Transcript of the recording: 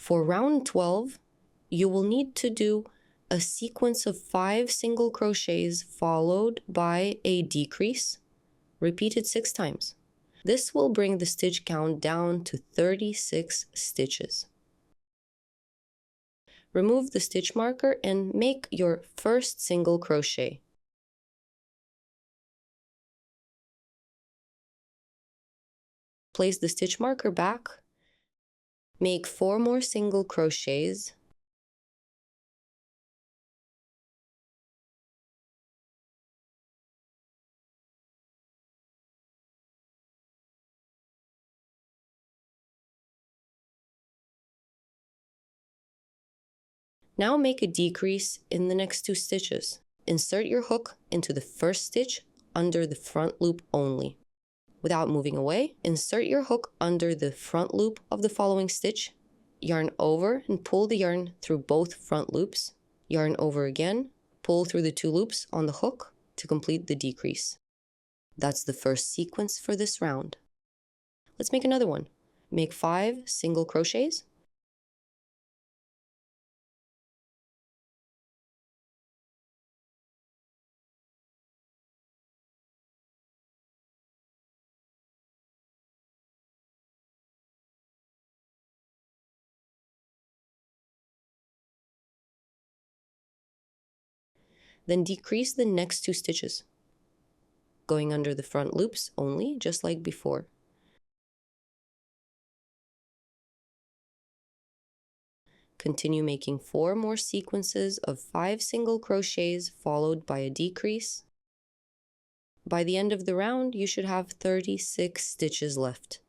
For round 12, you will need to do a sequence of 5 single crochets followed by a decrease, repeated 6 times. This will bring the stitch count down to 36 stitches. Remove the stitch marker and make your first single crochet. Place the stitch marker back, make 4 more single crochets, now make a decrease in the next 2 stitches. Insert your hook into the first stitch under the front loop only. Without moving away, insert your hook under the front loop of the following stitch, yarn over and pull the yarn through both front loops, yarn over again, pull through the 2 loops on the hook to complete the decrease. That's the first sequence for this round. Let's make another one. Make 5 single crochets, then decrease the next 2 stitches, going under the front loops only, just like before. Continue making 4 more sequences of 5 single crochets followed by a decrease. By the end of the round, you should have 36 stitches left.